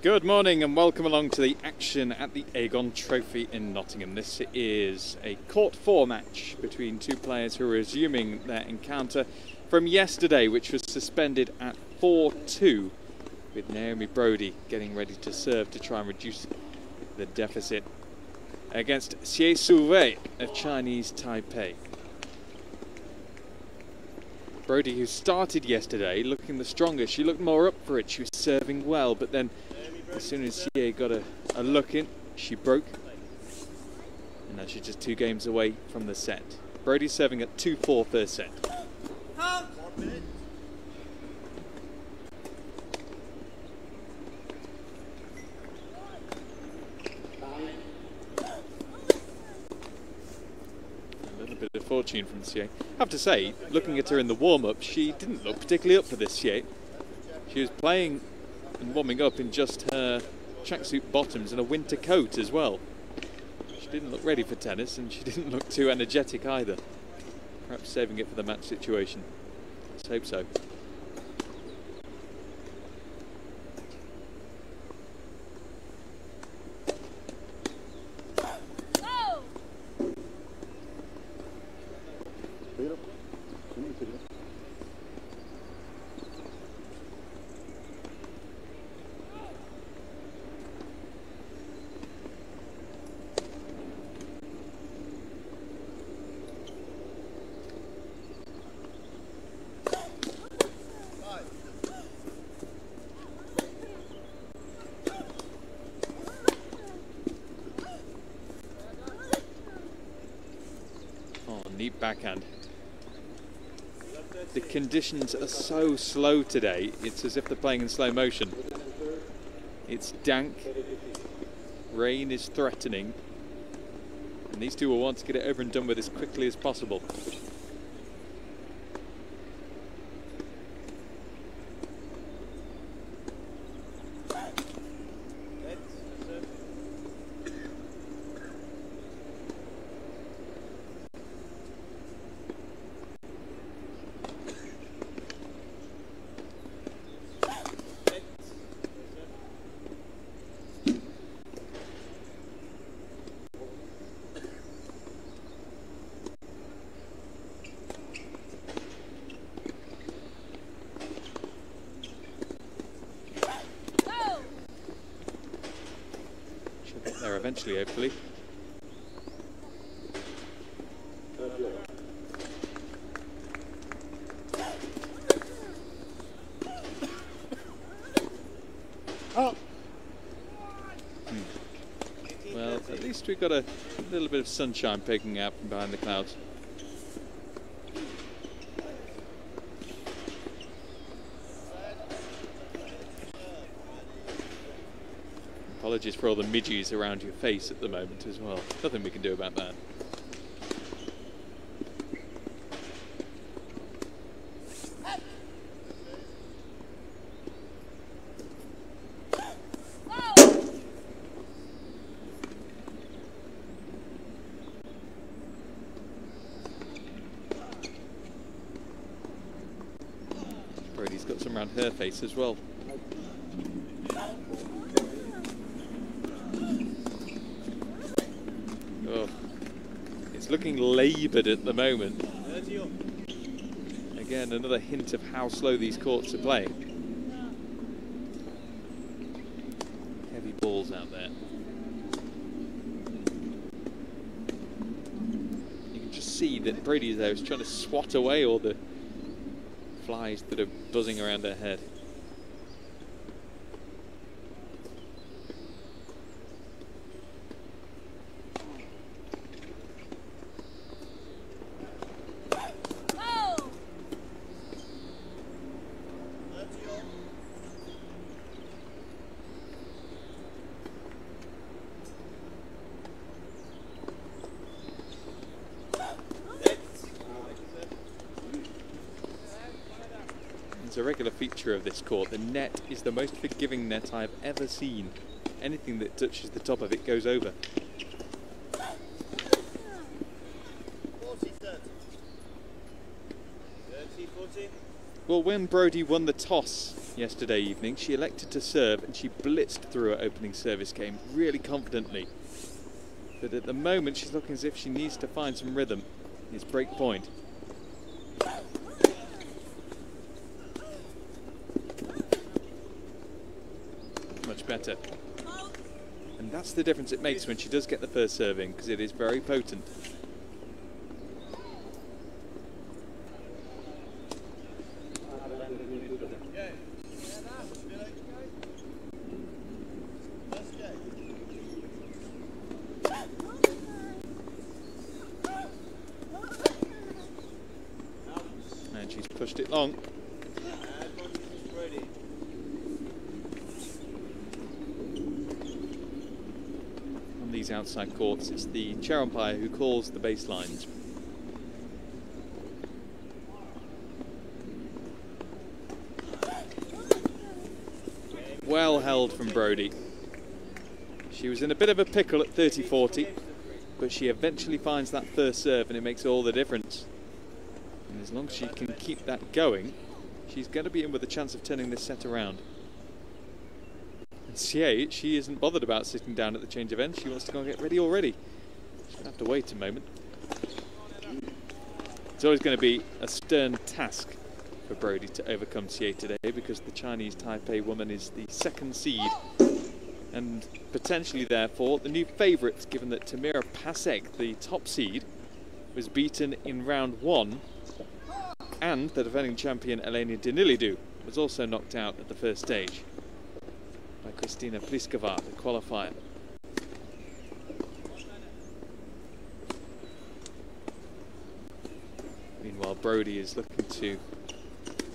Good morning and welcome along to the action at the AEGON Trophy in Nottingham. This is a Court 4 match between two players who are resuming their encounter from yesterday, which was suspended at 4-2, with Naomi Broady getting ready to serve to try and reduce the deficit against Hsieh Su-Wei of Chinese Taipei. Broady, who started yesterday looking the strongest, she looked more up for it, she was serving well, but then as soon as Hsieh got a look in, she broke. And now she's just 2 games away from the set. Broady serving at 2-4 first set. A little bit of fortune from Hsieh. I have to say, looking at her in the warm-up, she didn't look particularly up for this, Hsieh. She was playing and warming up in just her tracksuit bottoms and a winter coat as well. She didn't look ready for tennis and she didn't look too energetic either. Perhaps saving it for the match situation. Let's hope so. Neat backhand. The conditions are so slow today, it's as if they're playing in slow motion. It's dank, rain is threatening, and these two will want to get it over and done with as quickly as possible. There eventually, hopefully. Well, at least we've got a little bit of sunshine peeking out from behind the clouds. Apologies for all the midges around your face at the moment as well. Nothing we can do about that. Broady's got some around her face as well. Oh, it's looking laboured at the moment. Again, another hint of how slow these courts are playing. Heavy balls out there. You can just see that Broady there is trying to swat away all the flies that are buzzing around her head. It's a regular feature of this court. The net is the most forgiving net I've ever seen. Anything that touches the top of it goes over. Well, when Broady won the toss yesterday evening. She elected to serve and she blitzed through her opening service game really confidently. But at the moment she's looking as if she needs to find some rhythm. It's break point. Much better. And that's the difference it makes when she does get the first serving, because it is very potent. And she's pushed it long. These outside courts, it's the chair umpire who calls the baselines. Well held from Broady. She was in a bit of a pickle at 30-40, but she eventually finds that first serve and it makes all the difference. And as long as she can keep that going, she's going to be in with a chance of turning this set around. Hsieh, she isn't bothered about sitting down at the change of ends. She wants to go and get ready already. She'll have to wait a moment. It's always going to be a stern task for Broady to overcome Hsieh today, because the Chinese Taipei woman is the second seed and potentially therefore the new favourite, given that Tamira Pasek, the top seed, was beaten in round 1 and the defending champion Elena Danilidou was also knocked out at the first stage by Kristina Pliskova, the qualifier. Meanwhile, Broady is looking to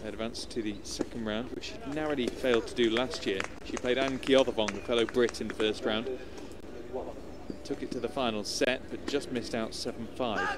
advance to the second round, which she narrowly failed to do last year. She played Anne Kyothevong, the fellow Brit, in the first round. Took it to the final set, but just missed out 7-5.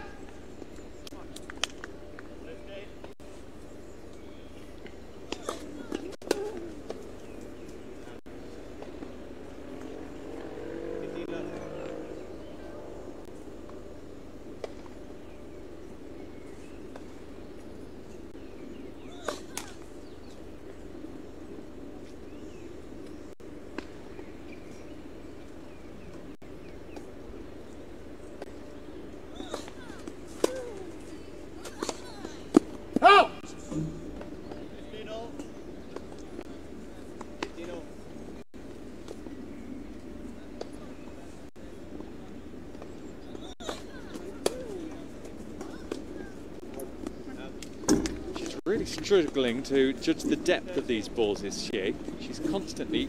Really struggling to judge the depth of these balls is Hsieh. She's constantly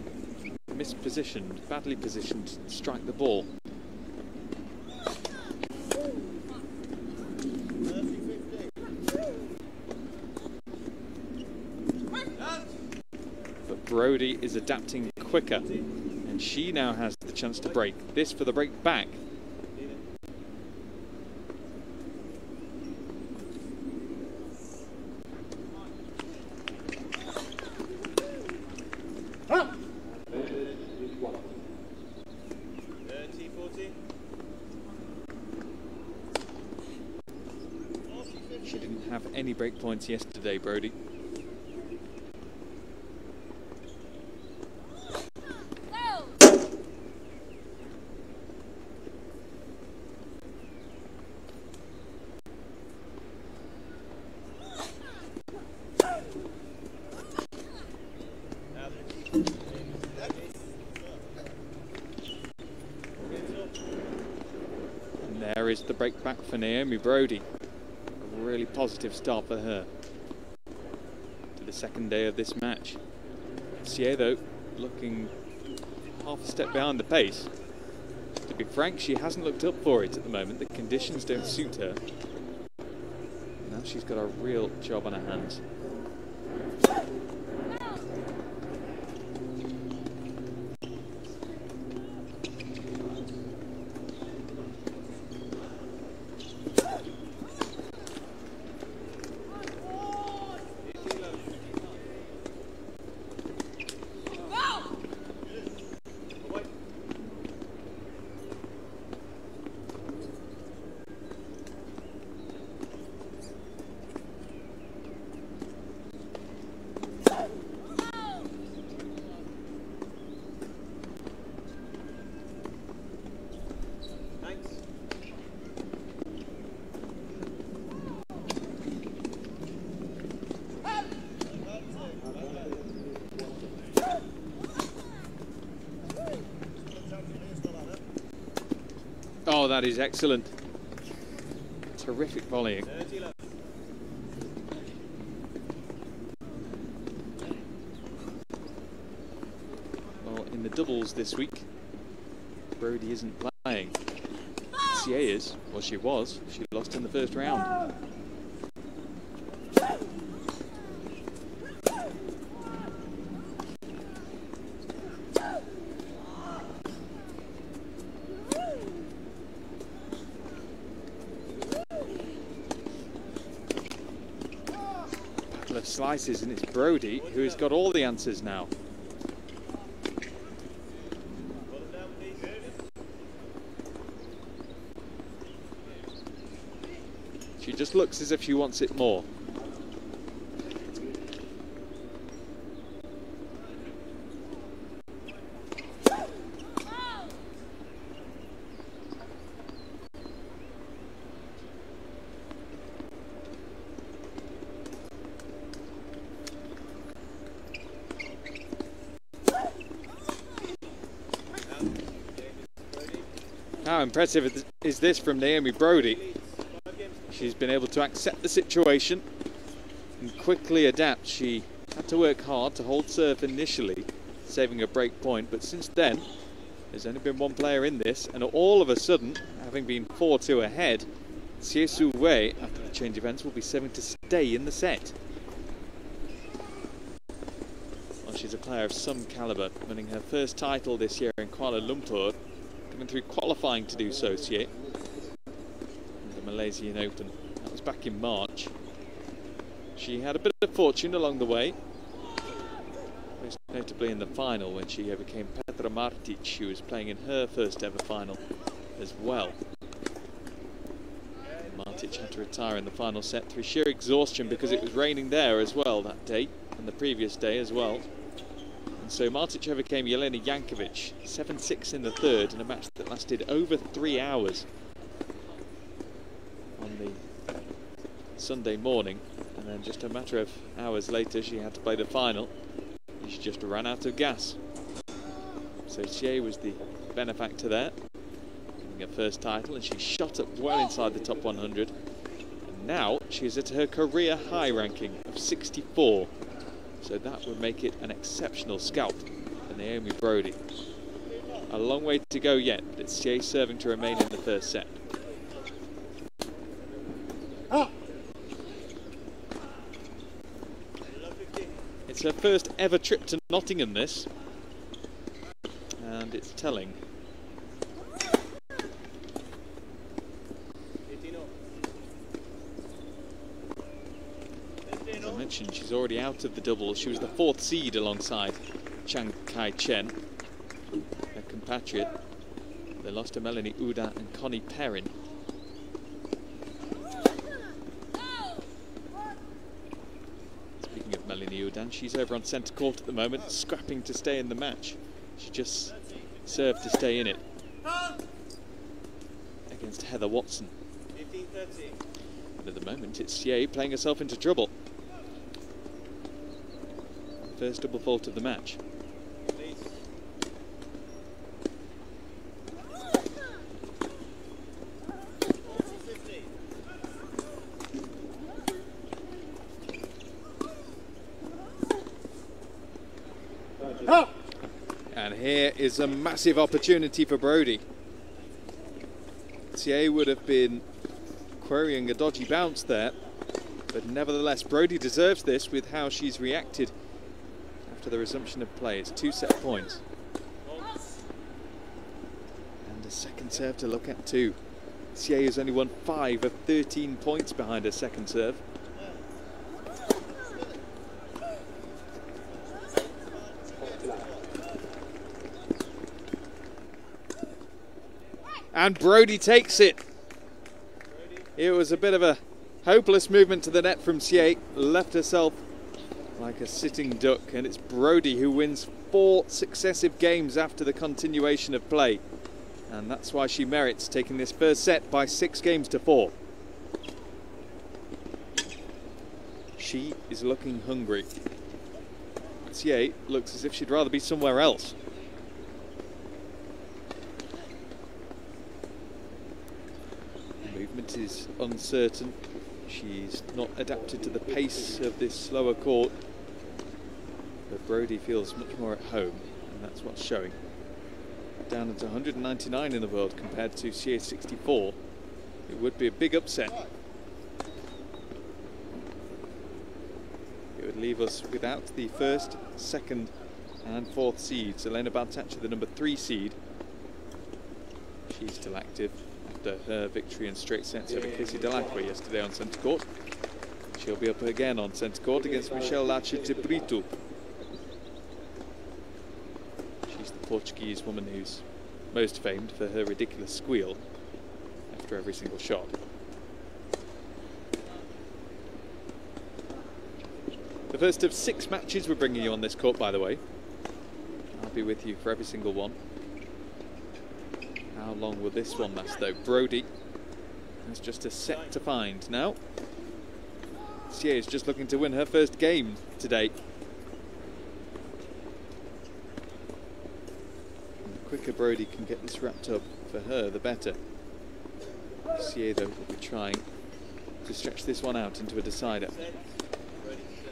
mispositioned, badly positioned to strike the ball. But Broady is adapting quicker, and she now has the chance to break. This for the break back. She didn't have any break points yesterday, Broady. And there is the break back for Naomi Broady. Really positive start for her to the second day of this match. Hsieh, though, looking half a step behind the pace. To be frank, she hasn't looked up for it at the moment. The conditions don't suit her. Now she's got a real job on her hands. Oh, that is excellent. Terrific volleying. Well, in the doubles this week, Broady isn't playing. Hsieh is, well, she was. She lost in the first round. Battle of slices, and it's Broady who has got all the answers now. She just looks as if she wants it more. How impressive is this from Naomi Broady? She's been able to accept the situation and quickly adapt. She had to work hard to hold serve initially, saving a break point, but since then there's only been one player in this, and all of a sudden, having been 4-2 ahead, Su-Wei, after the change of ends, will be serving to stay in the set. Well, she's a player of some calibre, winning her first title this year in Kuala Lumpur, coming through qualifying to do so, Hsieh. Malaysian Open. That was back in March. She had a bit of fortune along the way, most notably in the final when she overcame Petra Martic, who was playing in her first ever final as well. Martic had to retire in the final set through sheer exhaustion because it was raining there as well that day and the previous day as well. And so Martic overcame Jelena Jankovic 7-6 in the third in a match that lasted over 3 hours. On the Sunday morning, and then just a matter of hours later she had to play the final and she just ran out of gas. So Hsieh was the benefactor there, getting her first title, and she shot up well inside the top 100, and now she is at her career high ranking of 64, so that would make it an exceptional scalp for Naomi Broady. A long way to go yet, but it's Hsieh serving to remain in the first set. It's her first ever trip to Nottingham, this, and it's telling. As I mentioned, she's already out of the doubles. She was the 4th seed alongside Chiang Kai-chen, her compatriot. They lost to Melanie Uda and Connie Perrin. Melanie Udan, she's over on centre court at the moment, scrapping to stay in the match. She just served to stay in it against Heather Watson. And at the moment it's Hsieh playing herself into trouble. First double fault of the match. And here is a massive opportunity for Broady. Hsieh would have been querying a dodgy bounce there, but nevertheless Broady deserves this with how she's reacted after the resumption of play. It's 2 set points. And a second serve to look at too. Hsieh has only won 5 of 13 points behind her second serve. And Broady takes it. It was a bit of a hopeless movement to the net from Hsieh. Left herself like a sitting duck, and it's Broady who wins 4 successive games after the continuation of play. And that's why she merits taking this first set by 6 games to 4. She is looking hungry. Hsieh looks as if she'd rather be somewhere else. Movement is uncertain. She's not adapted to the pace of this slower court. But Broady feels much more at home, and that's what's showing. Down at 199 in the world compared to Hsieh 64. It would be a big upset. It would leave us without the first, second and fourth seeds. Elena Baltacha, the number 3 seed. She's still active after her victory in straight sets over Casey Delacqua yesterday on centre court. She'll be up again on centre court against Michelle Lache de Brito. She's the Portuguese woman who's most famed for her ridiculous squeal after every single shot. The first of 6 matches we're bringing you on this court, by the way. I'll be with you for every single one. How long will this one last, though? Broady has just a set to find now. Hsieh is just looking to win her first game today. And the quicker Broady can get this wrapped up for her, the better. Hsieh, though, will be trying to stretch this one out into a decider.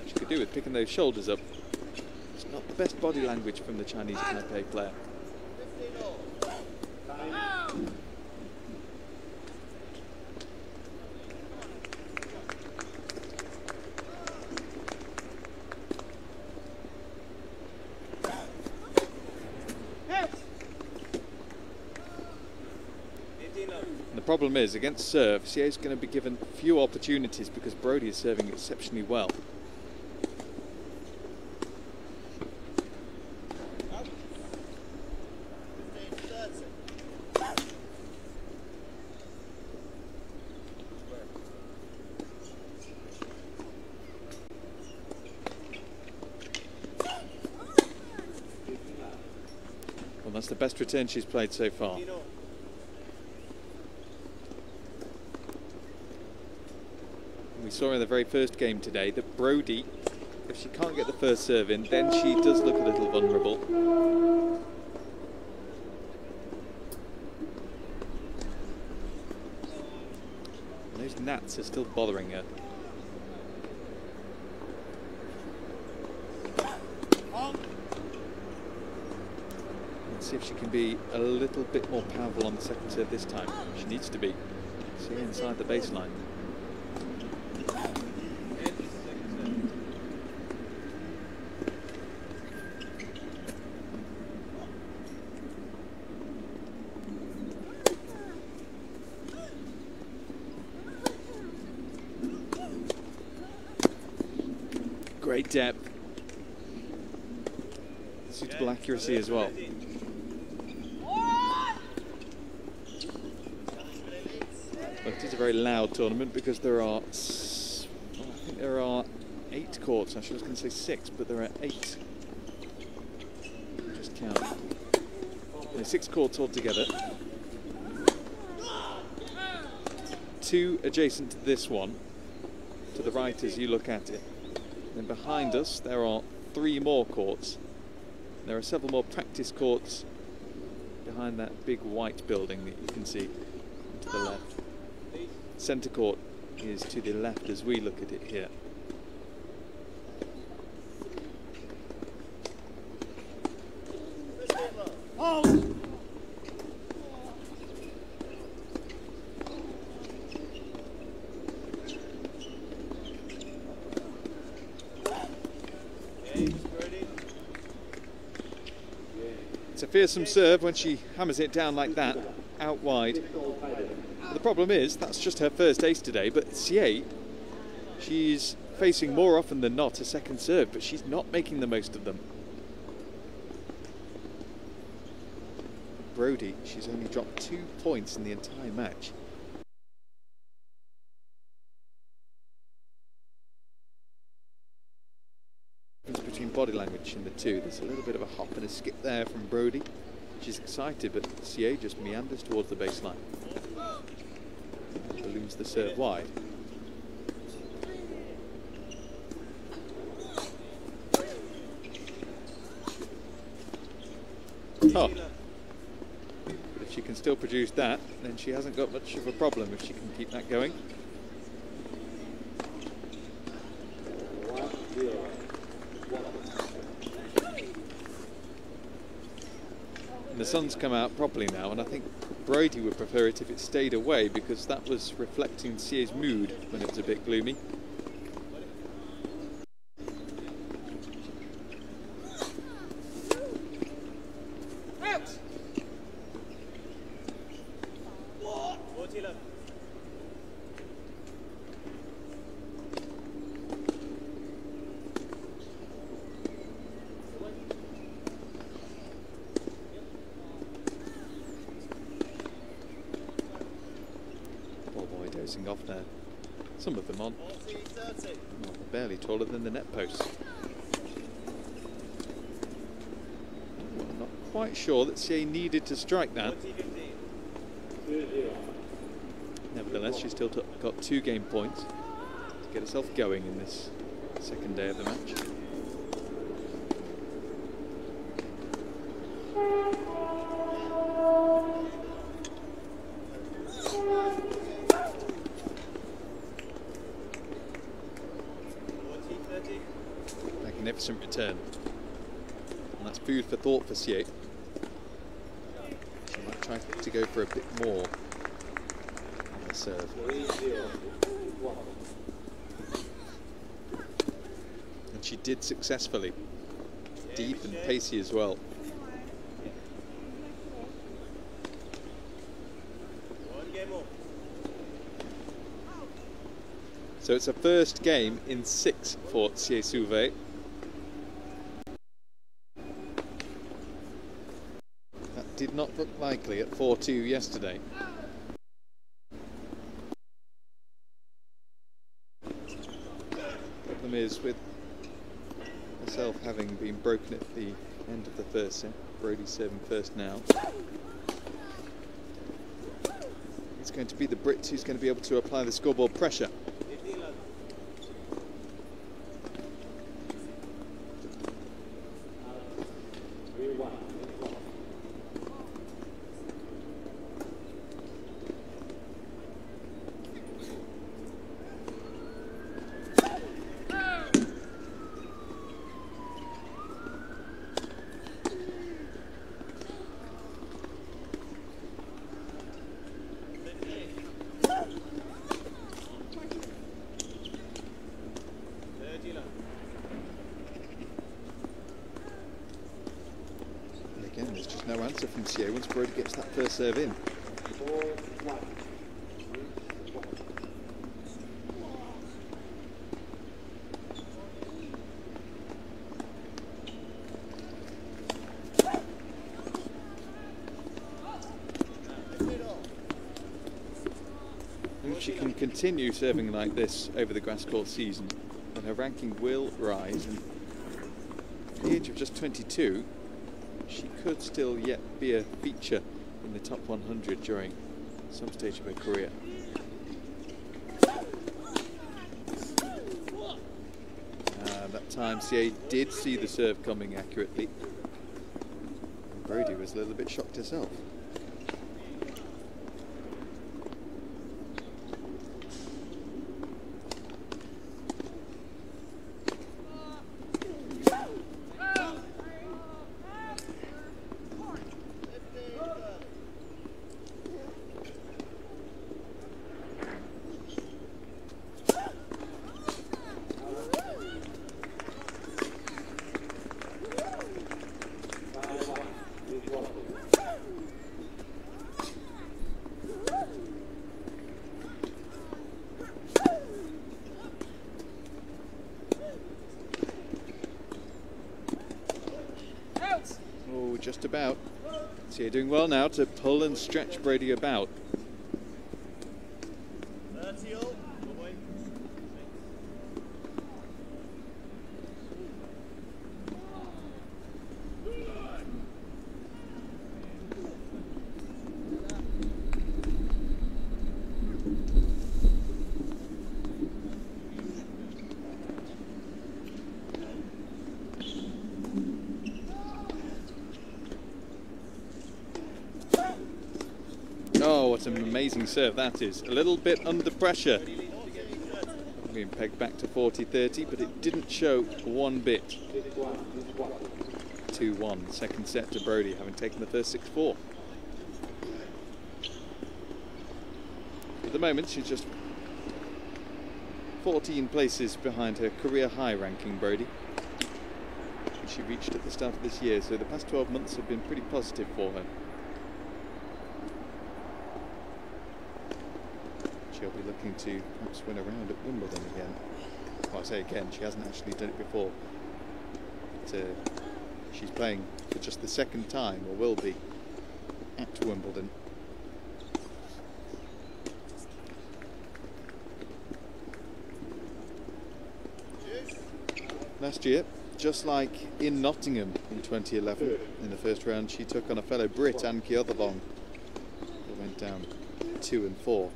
She could do with picking those shoulders up. It's not the best body language from the Chinese Taipei player. And the problem is, against serve, Hsieh is going to be given few opportunities because Broady is serving exceptionally well. Well, that's the best return she's played so far. We saw in the very first game today that Broady, if she can't get the first serve in, then she does look a little vulnerable. And those gnats are still bothering her. Let's see if she can be a little bit more powerful on the second serve this time. She needs to be. See inside the baseline. Great depth. Suitable accuracy as well. Well, it is a very loud tournament because there are, I think there are 8 courts. Actually, I was going to say 6, but there are 8. Just count. There's 6 courts altogether. 2 adjacent to this one, to the right as you look at it. Then behind us there are 3 more courts. There are several more practice courts behind that big white building that you can see to the left. Centre court is to the left as we look at it here. It's a fearsome serve when she hammers it down like that, out wide. The problem is, that's just her first ace today, but Hsieh, she's facing more often than not a second serve, but she's not making the most of them. Broady, she's only dropped 2 points in the entire match. Between body language in the two, there's a little bit of a hop and a skip there from Broady. She's excited, but Hsieh just meanders towards the baseline. Balloons the serve wide. Oh. But if she can still produce that, then she hasn't got much of a problem if she can keep that going. And the sun's come out properly now, and I think Broady would prefer it if it stayed away, because that was reflecting Hsieh's mood when it was a bit gloomy. Off there. Some of them on. Well, barely taller than the net post. Well, I'm not quite sure that Hsieh needed to strike that. Nevertheless, she's still got 2 game points to get herself going in this second day of the match. Magnificent return, and that's food for thought for Hsieh. She might try to go for a bit more on the serve. And she did successfully. Deep and pacey as well. So it's a first game in 6 for Hsieh Su-Wei. That did not look likely at 4-2 yesterday. Problem is, with herself having been broken at the end of the first set, Broady serving first now. It's going to be the Brit who's going to be able to apply the scoreboard pressure. Again, there's just no answer from Hsieh once Broady gets that first serve in. If she can continue serving like this over the grass court season, then her ranking will rise, and at the age of just 22, she could still yet be a feature in the top 100 during some stage of her career. That time Hsieh did see the serve coming accurately, and Broady was a little bit shocked herself. Just about. Hsieh doing well now to pull and stretch Broady about. That's an amazing serve, that is. A little bit under pressure. Being pegged back to 40-30, but it didn't show one bit. 2-1, second set to Broady, having taken the first 6-4. At the moment, she's just 14 places behind her career high ranking, Broady, which she reached at the start of this year, so the past 12 months have been pretty positive for her. She'll be looking to perhaps win a round at Wimbledon again. Well, I say again, she hasn't actually done it before. But, she's playing for just the second time, or will be, at Wimbledon. Last year, just like in Nottingham in 2011, in the first round, she took on a fellow Brit, Anki Otherlong. It went down 2 and 4.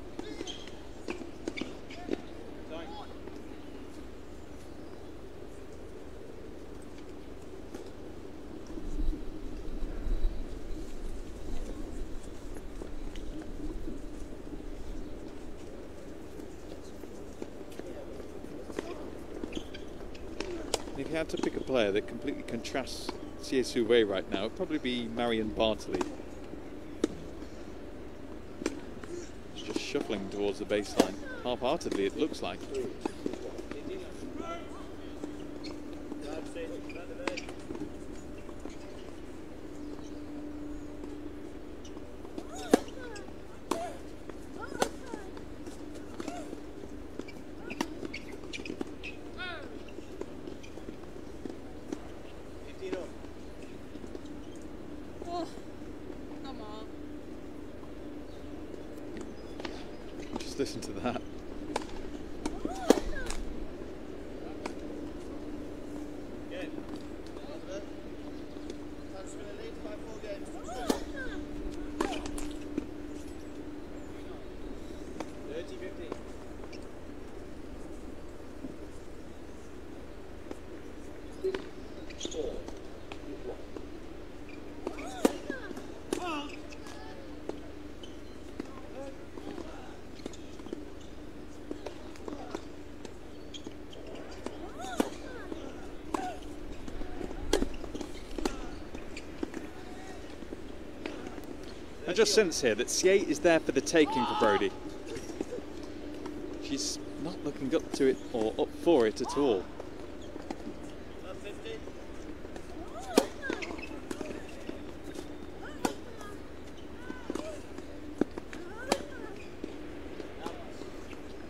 If you had to pick a player that completely contrasts Su-Wei right now, it'd probably be Marion Bartley. She's just shuffling towards the baseline, half-heartedly it looks like. Listen to that. I just sense here that Hsieh is there for the taking for Broady. She's not looking up to it or up for it at all.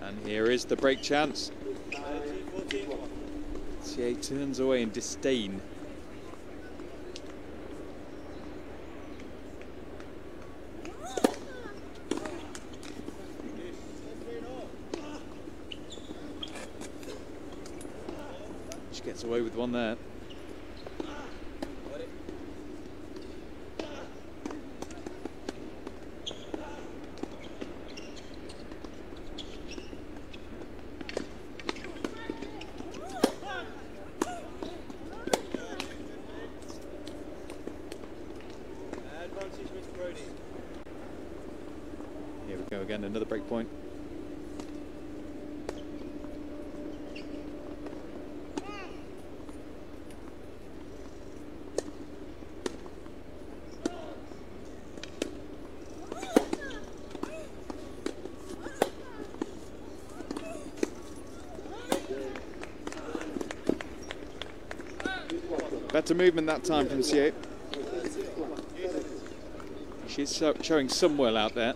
And here is the break chance. Hsieh turns away in disdain. Gets away with one there. Advantage with Broady. Here we go again, another break point. Better movement that time from Hsieh. She's showing some will out there.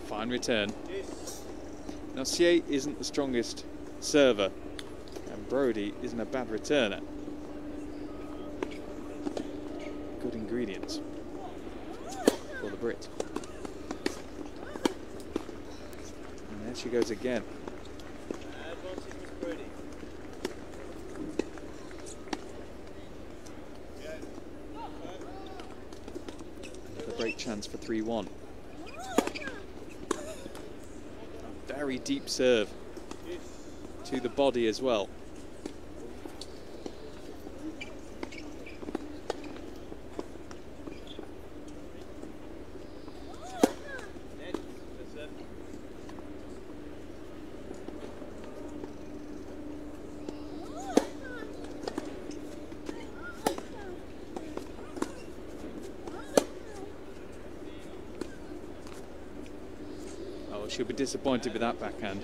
Fine return. Now Hsieh isn't the strongest server, and Broady isn't a bad returner. ingredients for the Brit. And there she goes again. Advantage, Mr. Broady. A great chance for 3-1. Very deep serve to the body as well. She'll be disappointed with that backhand.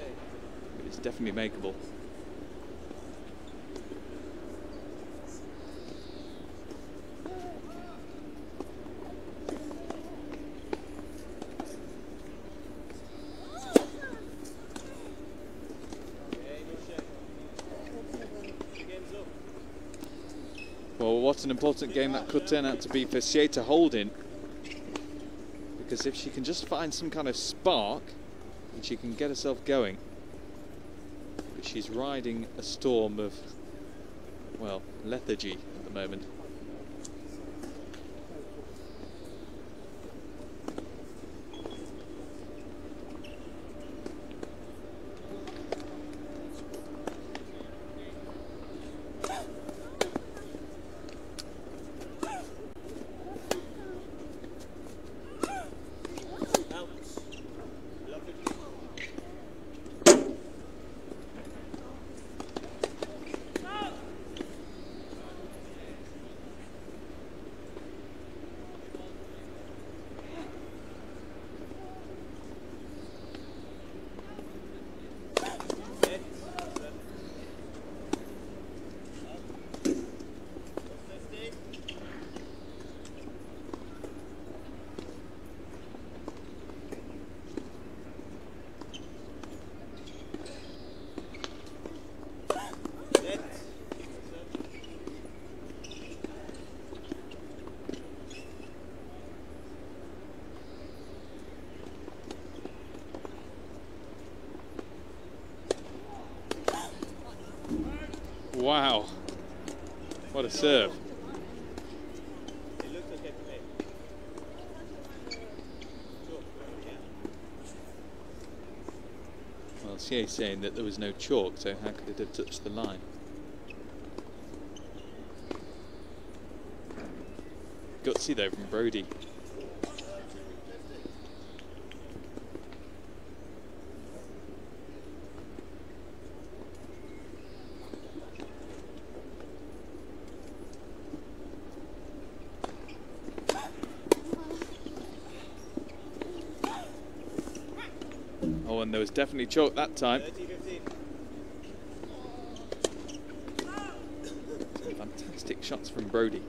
It's definitely makeable. Well, what an important game that could turn out to be for Hsieh to hold in. Because if she can just find some kind of spark, and she can get herself going. But she's riding a storm of, well, lethargy at the moment. Wow, what a serve. Well, Hsieh saying that there was no chalk, so how could it have touched the line? Gutsy though from Broady. Oh, and there was definitely chalk that time. 30-15. Some fantastic shots from Broady.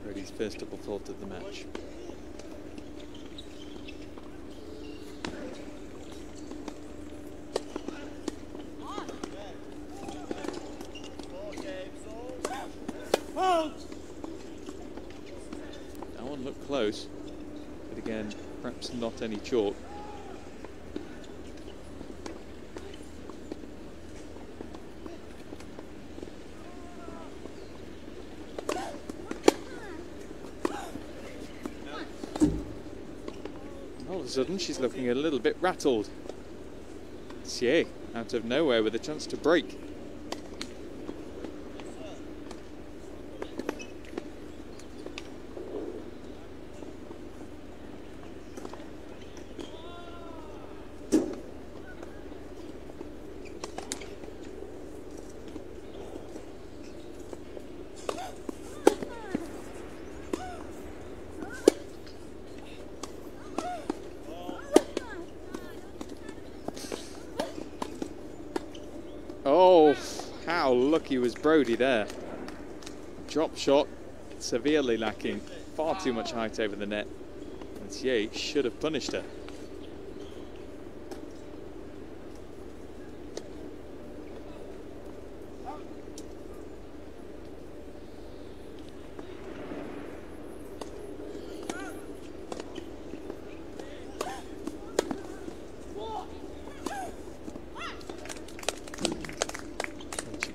Broady's first double fault of the match. That one looked close, but again, perhaps not any chalk. All of a sudden, she's looking a little bit rattled. Hsieh, out of nowhere with a chance to break. Oh, how lucky was Broady there. Drop shot, severely lacking. Far too much height over the net. And Hsieh should have punished her.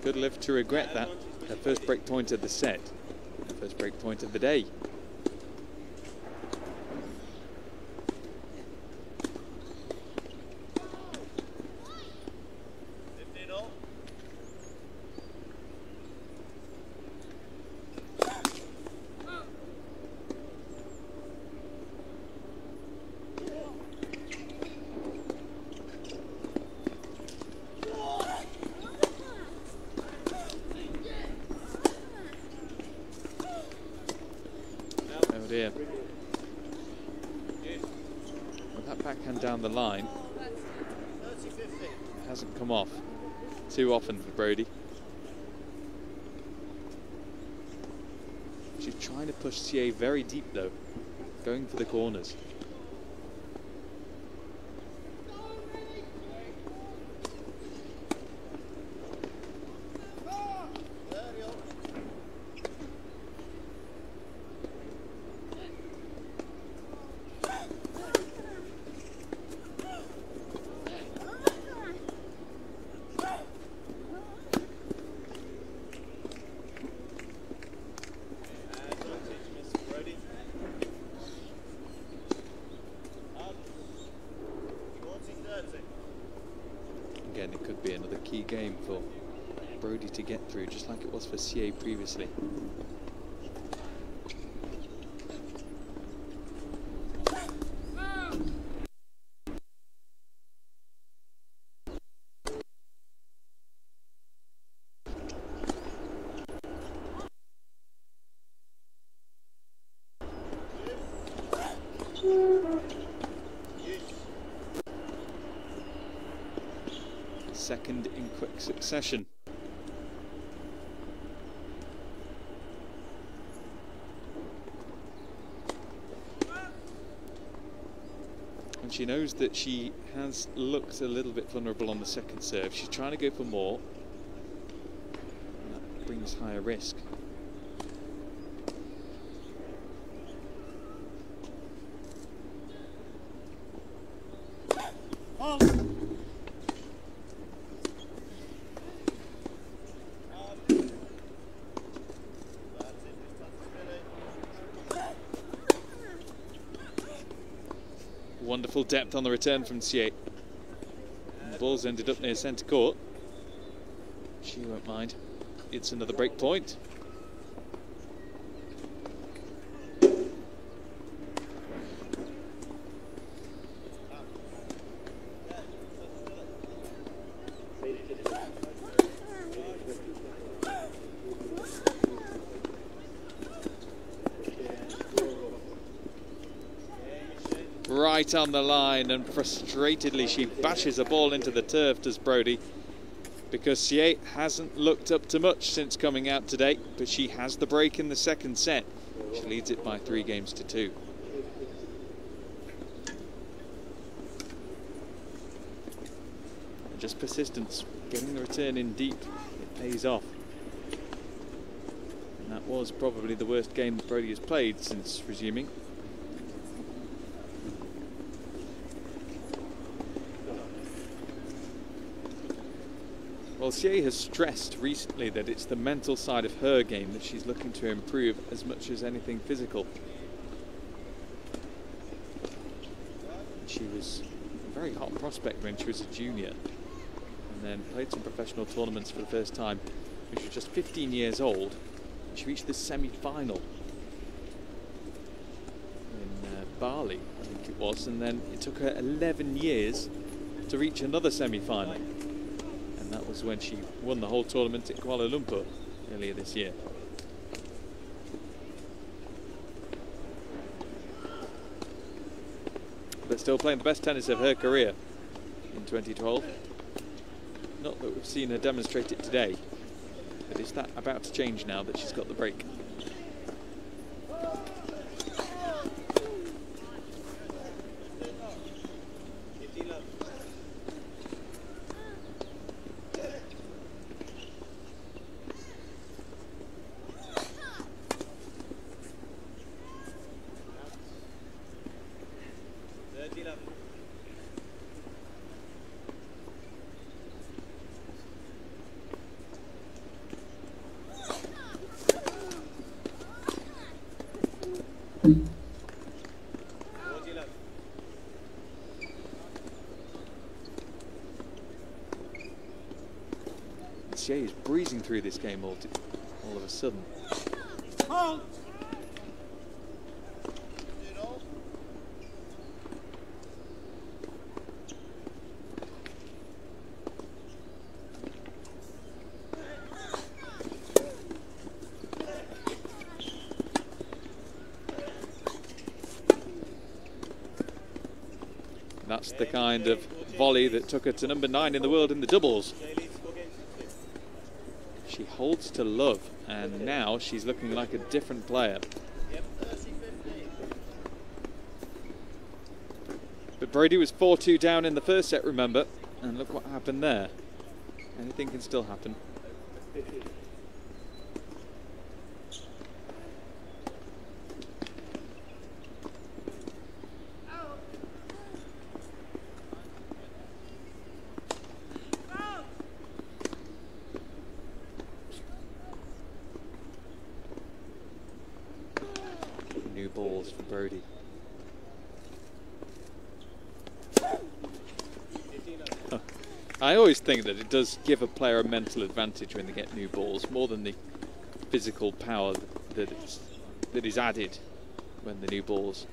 Could live to regret that. Her first break point of the set. First break point of the day. Dear. With that backhand down the line, hasn't come off too often for Broady. She's trying to push Hsieh very deep though, going for the corners. Again, it could be another key game for Broady to get through, just like it was for Hsieh previously. Second in quick succession. And she knows that she has looked a little bit vulnerable on the second serve. She's trying to go for more. And that brings higher risk. Wonderful depth on the return from Hsieh. The ball's ended up near centre court. She won't mind. It's another break point. Right on the line, and frustratedly she bashes a ball into the turf, does Broady, because Hsieh hasn't looked up to much since coming out today, but she has the break in the second set. She leads it by 3-2. And just persistence, getting the return in deep, it pays off. And that was probably the worst game that Broady has played since resuming. Well, Hsieh has stressed recently that it's the mental side of her game that she's looking to improve as much as anything physical. She was a very hot prospect when she was a junior, and then played some professional tournaments for the first time when she was just 15 years old. And she reached the semi-final in Bali, I think it was, and then it took her 11 years to reach another semi-final. That was when she won the whole tournament at Kuala Lumpur earlier this year. But still playing the best tennis of her career in 2012. Not that we've seen her demonstrate it today, but is that about to change now that she's got the break? Hsieh is breezing through this game all of a sudden. That's the kind of volley that took her to number 9 in the world in the doubles. She holds to love, and now she's looking like a different player. But Broady was 4-2 down in the first set, remember, and look what happened there. Anything can still happen. New balls for Broady. I always think that it does give a player a mental advantage when they get new balls, more than the physical power that is added when the new balls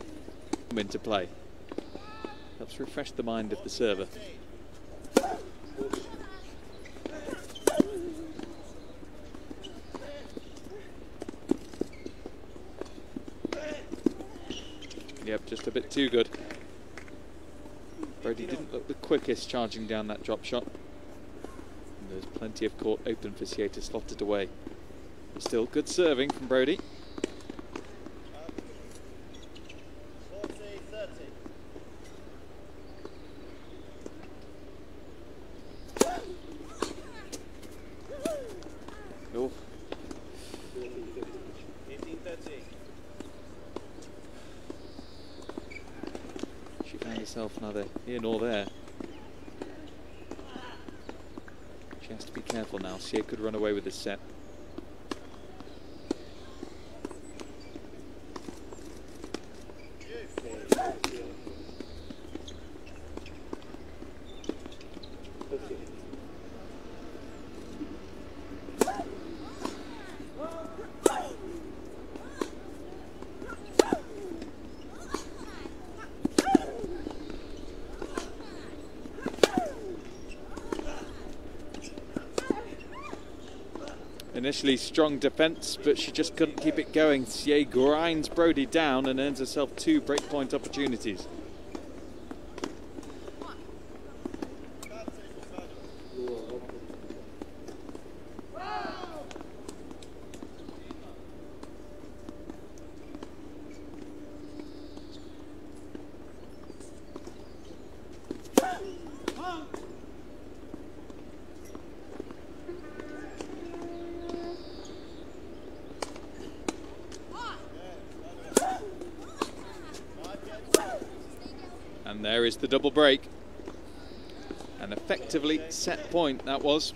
come into play. Helps refresh the mind of the server. Yep, just a bit too good. Broady didn't look the quickest charging down that drop shot. And there's plenty of court open for Hsieh to slot it away. But still good serving from Broady. Oh. She found herself neither here nor there. She has to be careful now. Hsieh could run away with this set. Initially strong defence, but she just couldn't keep it going. Hsieh grinds Broady down and earns herself 2 breakpoint opportunities. And there is the double break. An effectively set point that was.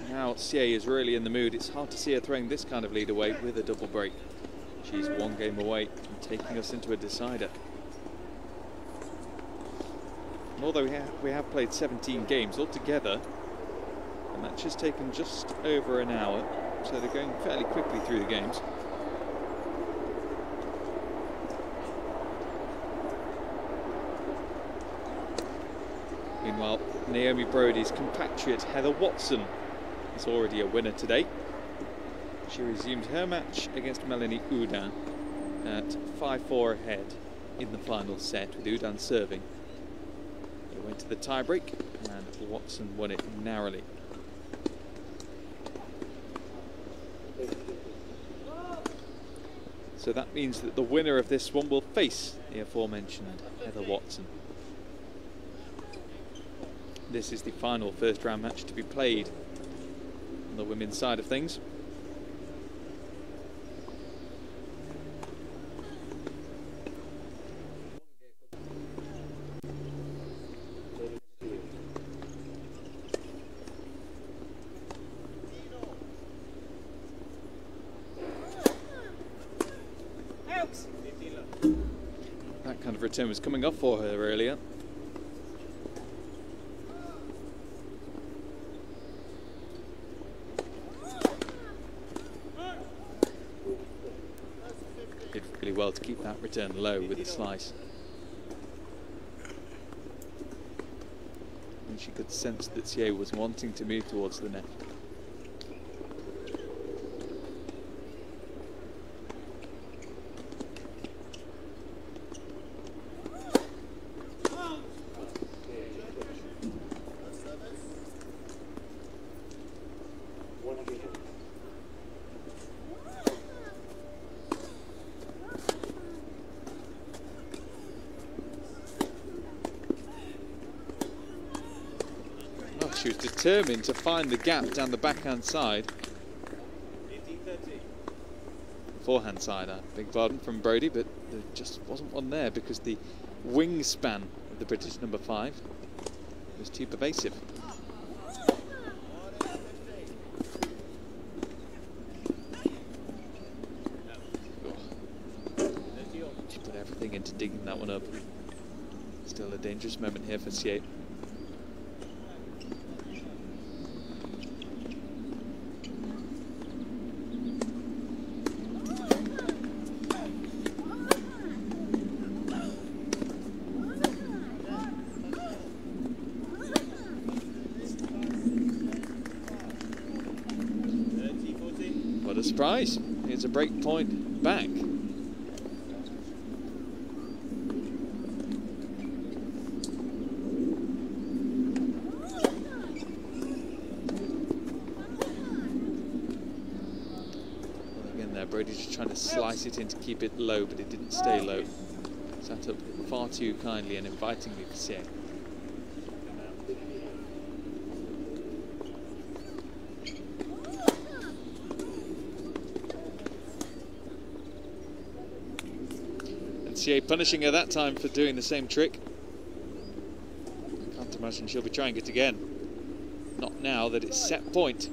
Now Hsieh is really in the mood. It's hard to see her throwing this kind of lead away with a double break. She's 1 game away from taking us into a decider. And although we have played 17 games altogether, the match has taken just over an hour, so they're going fairly quickly through the games. Meanwhile, Naomi Broady's compatriot Heather Watson is already a winner today. She resumed her match against Melanie Oudin at 5-4 ahead in the final set, with Oudin serving. They went to the tiebreak and Watson won it narrowly. So that means that the winner of this one will face the aforementioned Heather Watson. This is the final first round match to be played on the women's side of things. That kind of return was coming up for her earlier. Did really well to keep that return low with the slice. And she could sense that Hsieh was wanting to move towards the net. She was determined to find the gap down the backhand side. Forehand side, I beg pardon, from Broady, but there just wasn't one there because the wingspan of the British number 5 was too pervasive. She put everything into digging that one up. Still a dangerous moment here for Hsieh. What a surprise. Here's a break point back. Again there, Broady just trying to slice it in to keep it low, but it didn't stay low. Sat up far too kindly and invitingly for Hsieh. Hsieh punishing her that time for doing the same trick. I can't imagine she'll be trying it again. Not now that it's set point.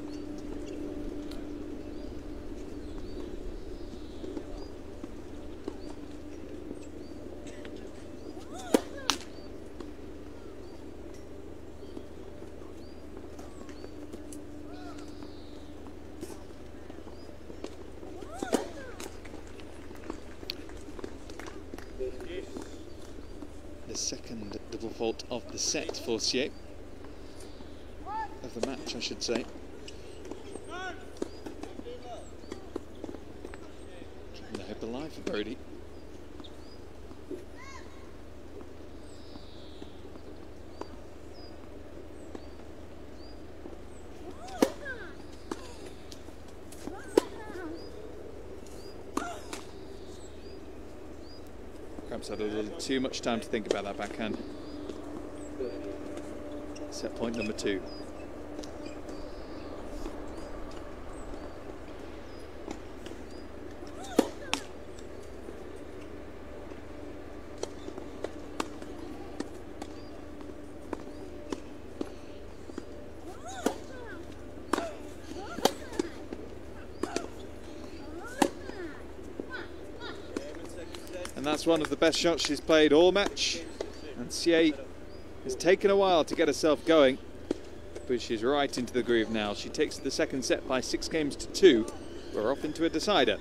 Second double fault of the set for Hsieh, of the match I should say. Keeping the hope alive for Broady. Perhaps had a little too much time to think about that backhand. Set point number 2. And that's one of the best shots she's played all match. And Hsieh has taken a while to get herself going, but she's right into the groove now. She takes the second set by 6 games to 2. We're off into a decider.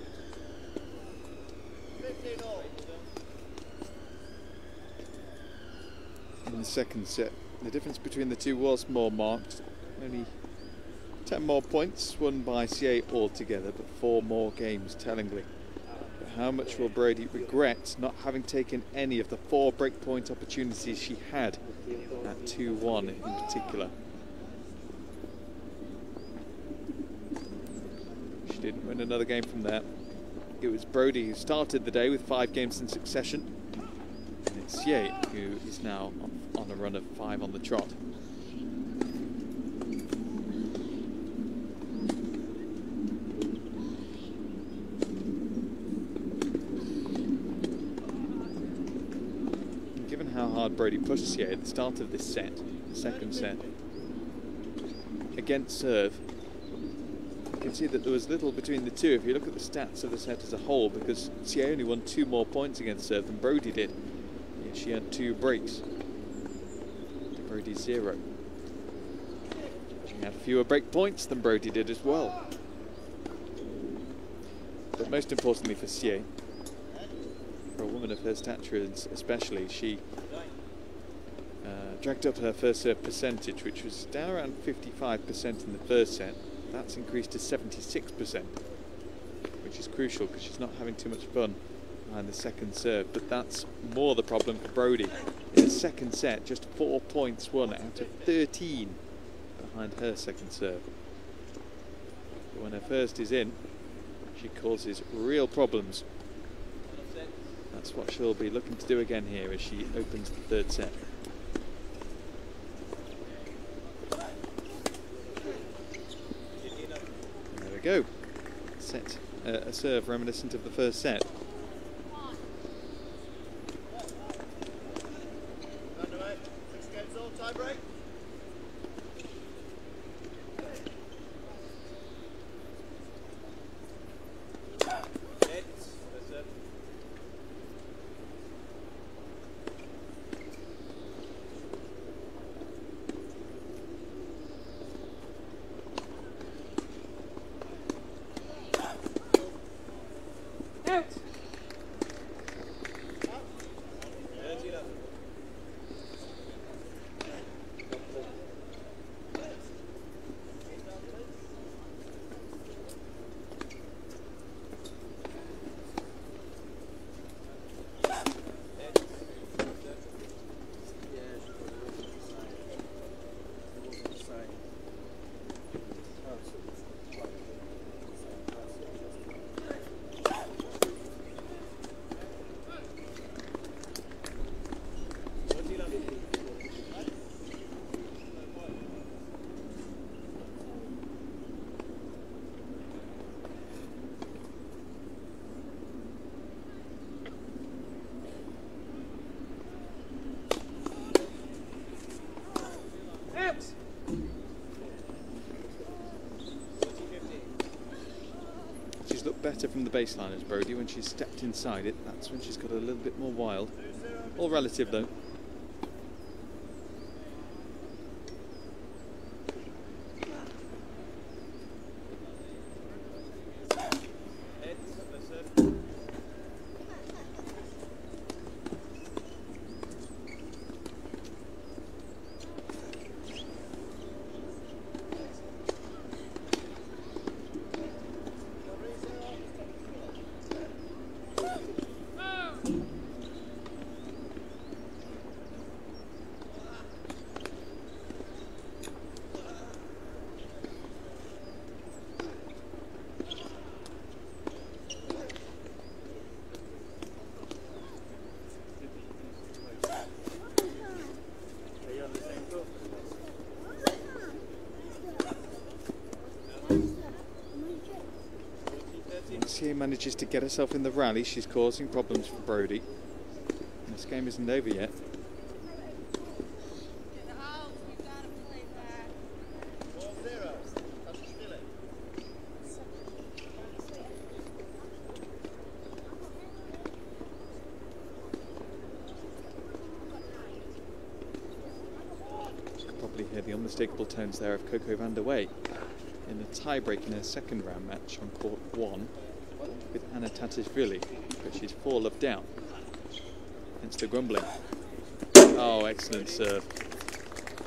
In the second set, the difference between the two was more marked. Only 10 more points won by Hsieh altogether, but 4 more games tellingly. How much will Broady regret not having taken any of the 4 breakpoint opportunities she had at 2-1 in particular. She didn't win another game from there. It was Broady who started the day with 5 games in succession. And it's Hsieh who is now on a run of 5 on the trot. And given how hard Broady pushed Hsieh at the start of this set, the second set, against serve, you can see that there was little between the two if you look at the stats of the set as a whole, because Hsieh only won 2 more points against serve than Broady did. Yeah, she had 2 breaks. Broady 0. She had fewer break points than Broady did as well. But most importantly for Hsieh, for a woman of her stature especially, she dragged up her first serve percentage, which was down around 55% in the first set. That's increased to 76%, which is crucial because she's not having too much fun behind the second serve. But that's more the problem for Broady. In the second set, just 4 points won out of 13 behind her second serve. But when her first is in, she causes real problems. That's what she'll be looking to do again here as she opens the third set. Go. Set a serve reminiscent of the first set. She's looked better from the baseline as Broady. When she's stepped inside it, that's when she's got a little bit more wild. All relative though. Hsieh manages to get herself in the rally. She's causing problems for Broady. And this game isn't over yet. You can probably hear the unmistakable tones there of Coco van der Wey in a tie-break in her second round match on court 1 with Anna Tatishvili, but she's 4-love down. Hence the grumbling. Oh, excellent serve.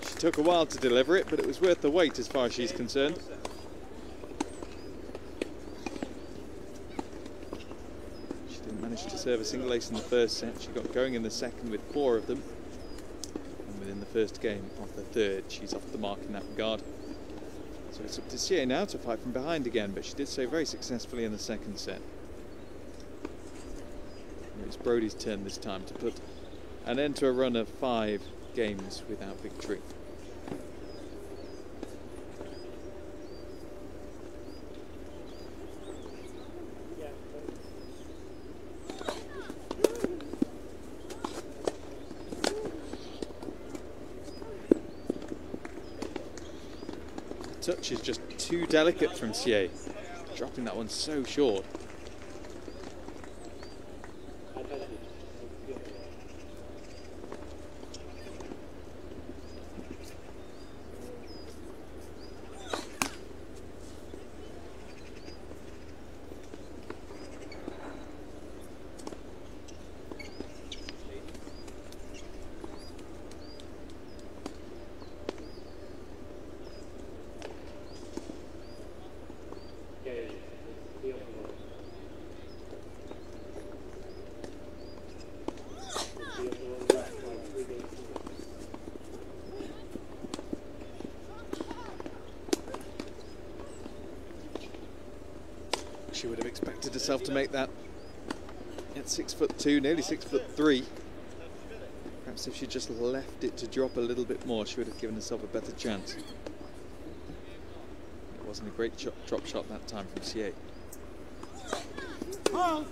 She took a while to deliver it, but it was worth the wait as far as she's concerned. She didn't manage to serve a single ace in the first set. She got going in the second with 4 of them. And within the first game of the third. She's off the mark in that regard. So it's up to Hsieh now to fight from behind again, but she did so very successfully in the second set. It's Broady's turn this time to put an end to a run of 5 games without victory. The touch is just too delicate from Hsieh, dropping that one so short. She would have expected herself to make that at 6'2", nearly 6'3". Perhaps if she just left it to drop a little bit more, she would have given herself a better chance. It wasn't a great drop shot that time from Hsieh. Oh.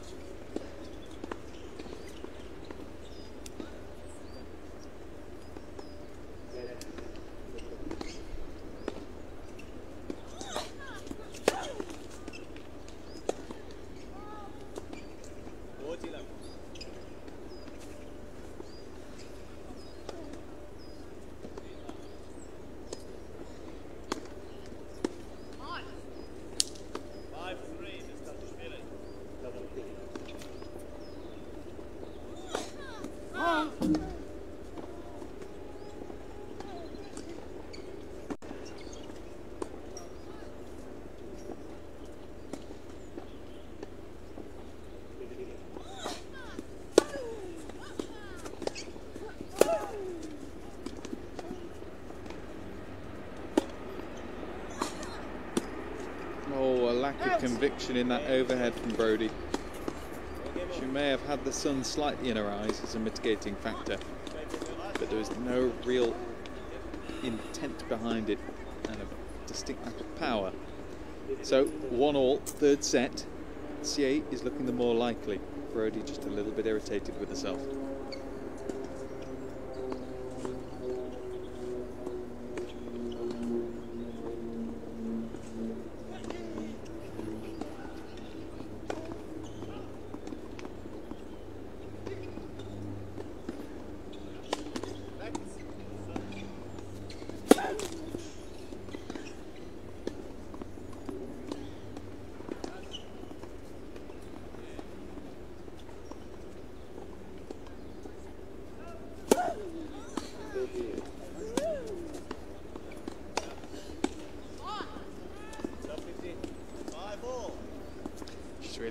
Conviction in that overhead from Broady. She may have had the sun slightly in her eyes as a mitigating factor, but there was no real intent behind it and a distinct lack of power. So 1-1, third set. Hsieh is looking the more likely. Broady just a little bit irritated with herself.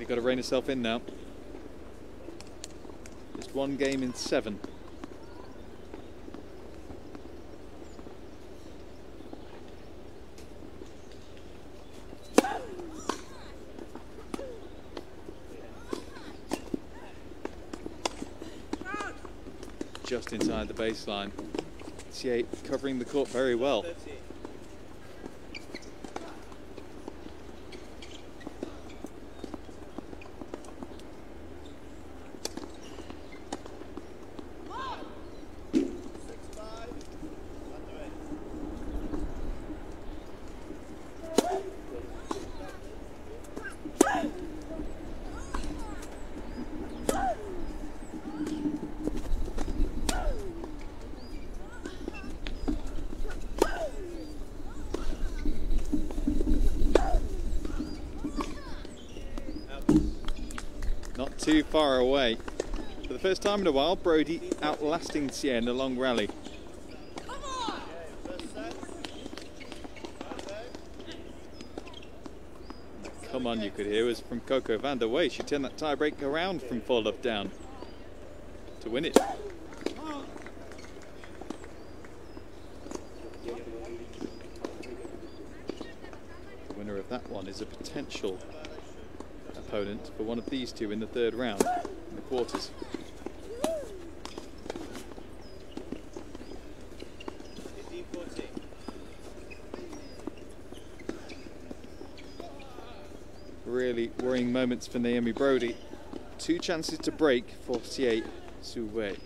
Got to rein herself in now. Just 1 game in 7. Just inside the baseline. Hsieh covering the court very well. Too far away. For the first time in a while, Broady outlasting Hsieh in a long rally. Come on, you could hear, was from Coco van der Wey. She turned that tiebreak around from 4-love down to win it. if that one is a potential opponent for one of these two in the third round, in the quarters. Really worrying moments for Naomi Broady. 2 chances to break for Hsieh Su-Wei.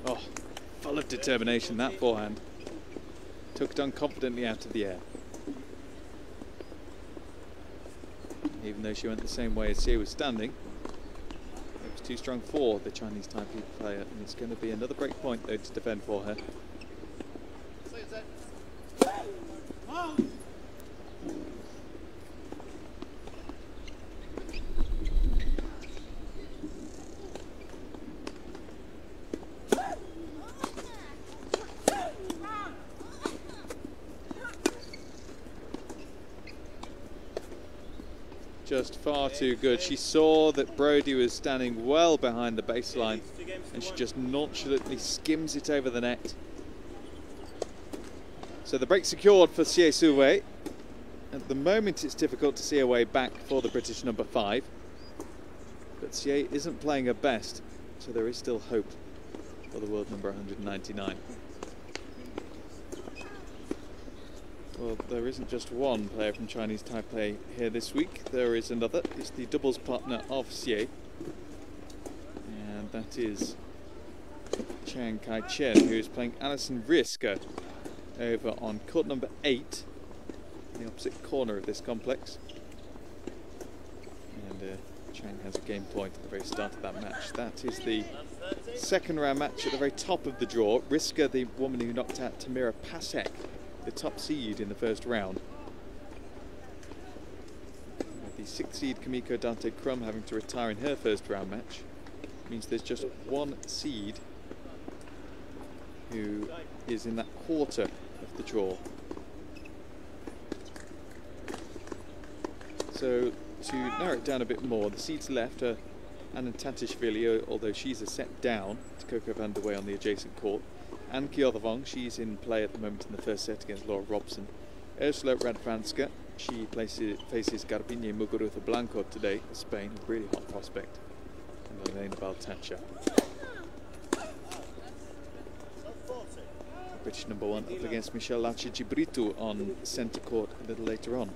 Oh, full of determination, that forehand. Took it unconfidently out of the air. Even though she went the same way as Hsieh was standing, it was too strong for the Chinese Taipei player, and it's going to be another break point though to defend for her. Just far too good. She saw that Broady was standing well behind the baseline and she just nonchalantly skims it over the net. So the break secured for Hsieh Su-Wei. At the moment it's difficult to see a way back for the British number 5. But Hsieh isn't playing her best, so there is still hope for the world number 199. Well, there isn't just one player from Chinese Taipei here this week. There is another. It's the doubles partner of Hsieh, and that is Chiang Kai-chen, who is playing Alison Rieske over on court number 8, in the opposite corner of this complex. And Chiang has a game point at the very start of that match. That is the second round match at the very top of the draw. Rieske, the woman who knocked out Tamira Pasek, the top seed in the first round. The 6th seed Kamiko Dante Crum having to retire in her first round match means there's just one seed who is in that quarter of the draw. So to narrow it down a bit more, the seeds left are Anna Tantishvili, although she's a set down to Coco van der Wey on the adjacent court. Anne Kjothervong, she's in play at the moment in the first set against Laura Robson. Ursula Radvanska, she faces Garbiñe Muguruza Blanco today, of Spain, a really hot prospect. And Elena Baltacha. British number 1 up against Michelle Lachi-Gibritu on centre court a little later on.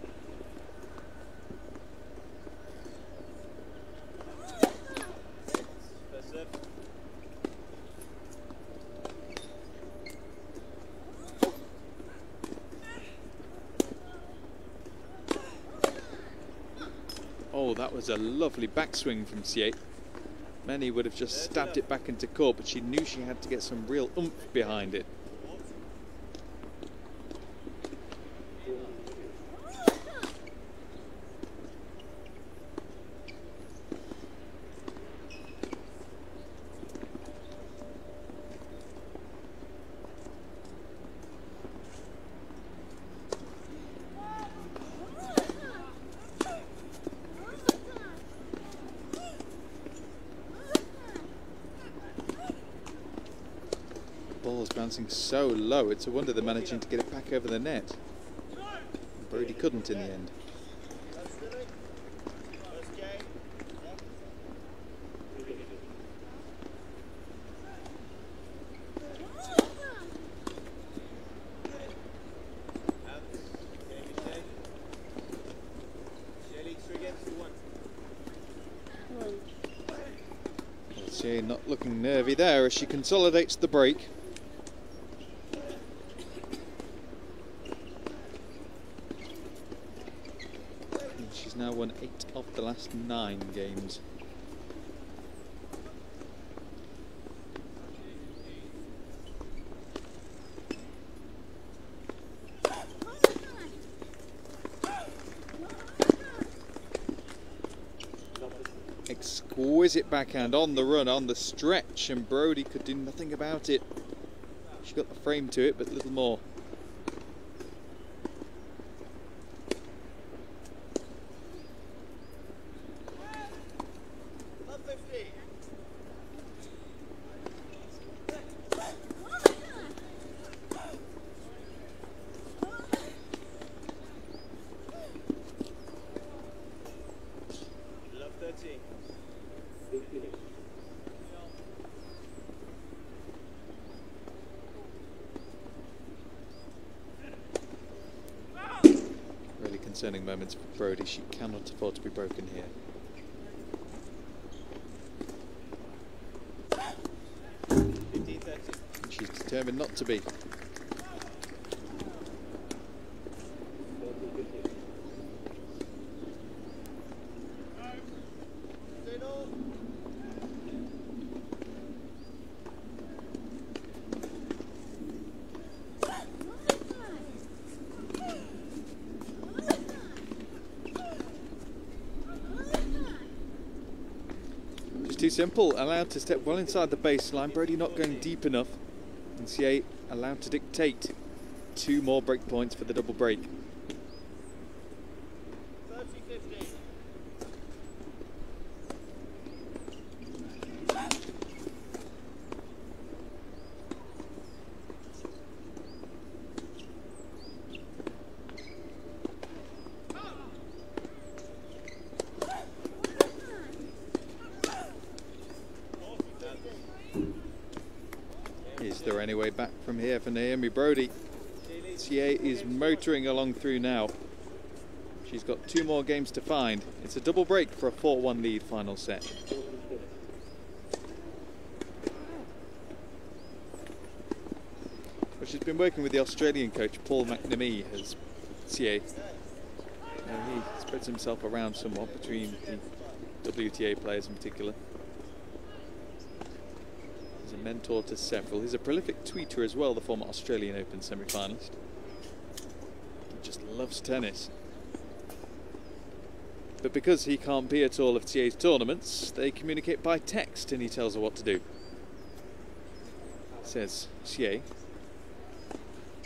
Oh, that was a lovely backswing from Hsieh. Many would have just stabbed it back into court, but she knew she had to get some real oomph behind it. Ball's bouncing so low, it's a wonder they're managing to get it back over the net. Broady couldn't in the end. Hsieh not looking nervy there as she consolidates the break. Now won 8 of the last 9 games. Exquisite exquisite backhand on the run, on the stretch, and Broady could do nothing about it. She got the frame to it, but little more. Really concerning moments for Broady. She cannot afford to be broken here. And she's determined not to be. Too simple, allowed to step well inside the baseline. Broady not going deep enough, and Hsieh allowed to dictate. 2 more break points for the double break. 30-15. Is there any way back from here for Naomi Broady? Hsieh is motoring along through now. She's got 2 more games to find. It's a double break for a 4-1 lead final set. Well, she's been working with the Australian coach Paul McNamee as Hsieh. He spreads himself around somewhat between the WTA players in particular. He's a mentor to several. He's a prolific tweeter as well, the former Australian Open semi-finalist. He just loves tennis. But because he can't be at all of Hsieh's tournaments, they communicate by text and he tells her what to do. Says Hsieh.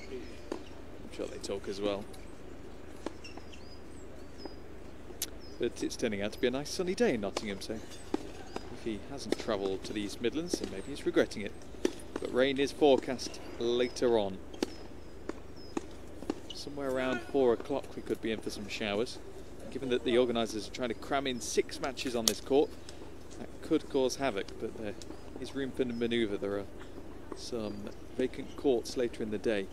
I'm sure they talk as well. But it's turning out to be a nice sunny day in Nottingham, so if he hasn't travelled to the East Midlands, then maybe he's regretting it. But rain is forecast later on. Somewhere around 4 o'clock we could be in for some showers. Given that the organisers are trying to cram in 6 matches on this court, that could cause havoc, but there is room for manoeuvre. There are some vacant courts later in the day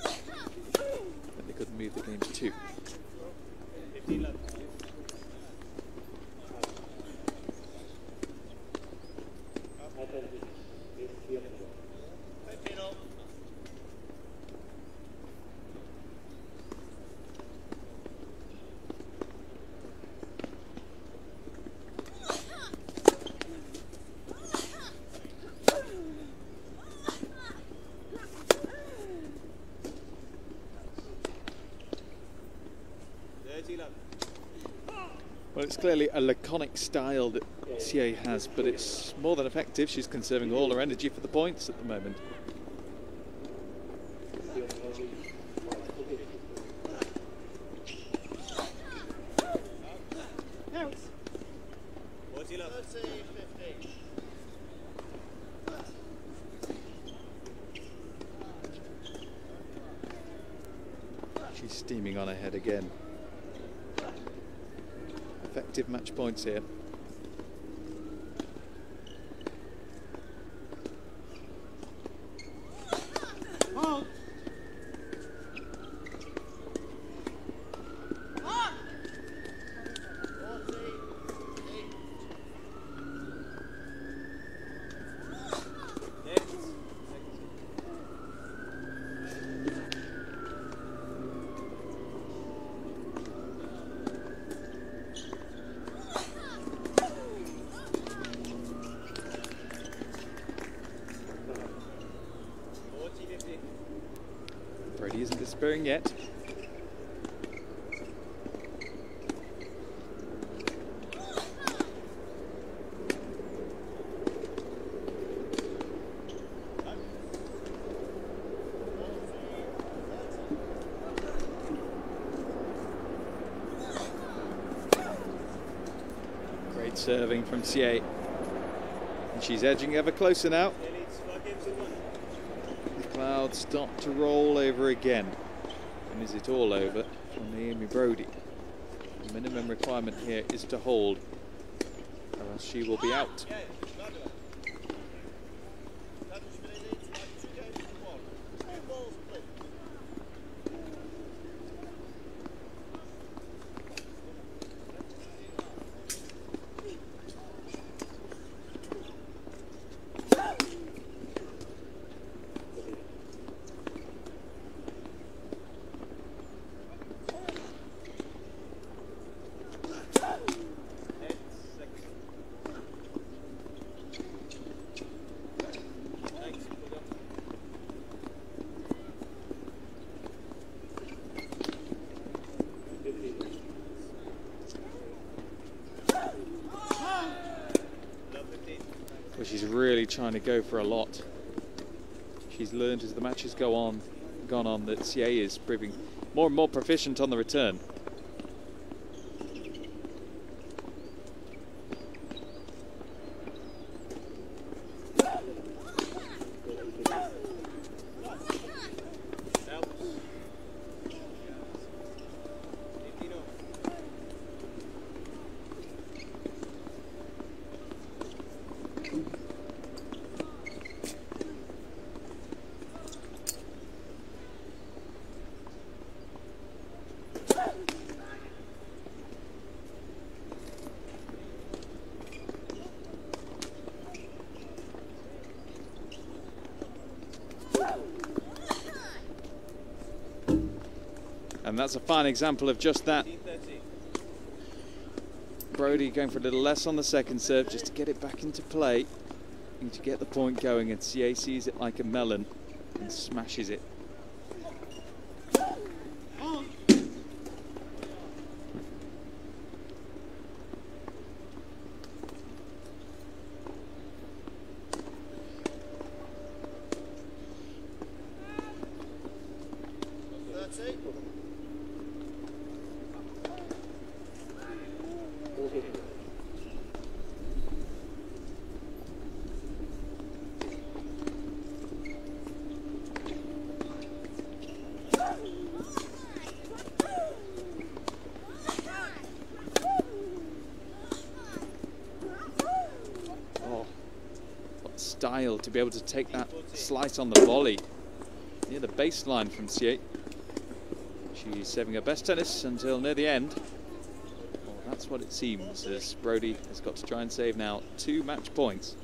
that they could move the games to. 15 left. Well, it's clearly a laconic style that Hsieh has, but it's more than effective. She's conserving all her energy for the points at the moment. She's steaming on ahead again. Effective match points here. Broady isn't despairing yet. Great serving from Hsieh. And she's edging ever closer now. The clouds start to roll over again. And is it all over for Naomi Broady? The minimum requirement here is to hold, or else she will be out. Well, she's really trying to go for a lot. She's learned as the matches gone on that Hsieh is proving more and more proficient on the return. And that's a fine example of just that. Broady going for a little less on the second serve just to get it back into play and to get the point going, and Hsieh sees it like a melon and smashes it. Style to be able to take that slice on the volley near the baseline from Hsieh. She's saving her best tennis until near the end. Well, that's what it seems, as Broady has got to try and save now 2 match points.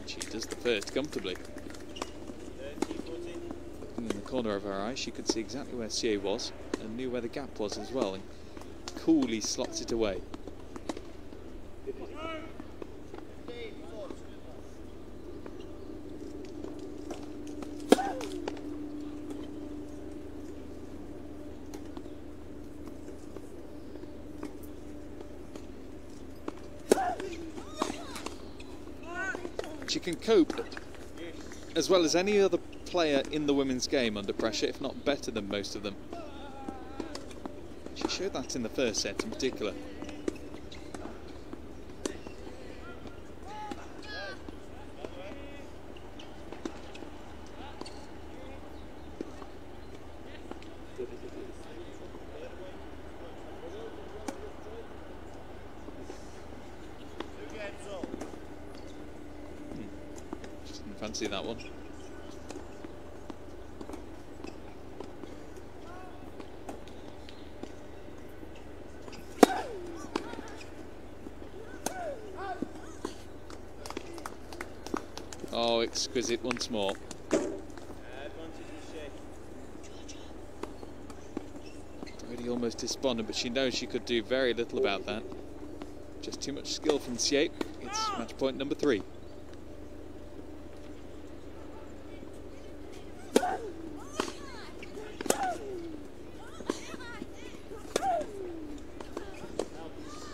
She does the first comfortably. In the corner of her eye, she could see exactly where Hsieh was and knew where the gap was as well, and coolly slots it away. She can cope as well as any other player in the women's game under pressure, if not better than most of them. She showed that in the first set in particular. Just didn't fancy that one. Oh, exquisite once more. Already almost despondent, but she knows she could do very little about that. Just too much skill from Hsieh. It's match point number 3.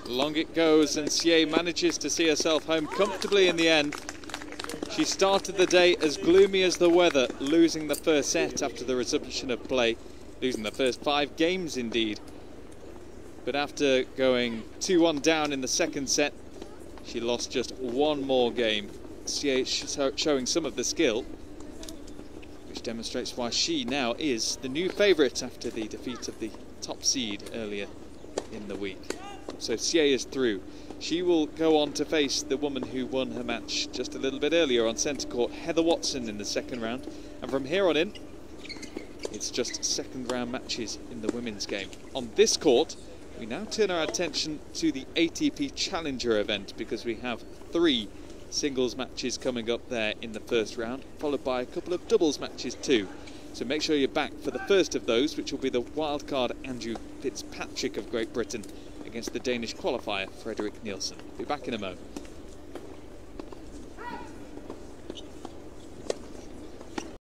Long it goes, and Hsieh manages to see herself home comfortably in the end. She started the day as gloomy as the weather, losing the first set after the resumption of play, losing the first 5 games indeed. But after going 2-1 down in the second set, she lost just one more game. Hsieh showing some of the skill, which demonstrates why she now is the new favourite after the defeat of the top seed earlier in the week. So Hsieh is through. She will go on to face the woman who won her match just a little bit earlier on centre court, Heather Watson, in the second round. And from here on in, it's just second round matches in the women's game. On this court, we now turn our attention to the ATP Challenger event, because we have 3 singles matches coming up there in the first round, followed by a couple of doubles matches too. So make sure you're back for the first of those, which will be the wildcard Andrew Fitzpatrick of Great Britain against the Danish qualifier Frederik Nielsen. Be back in a moment.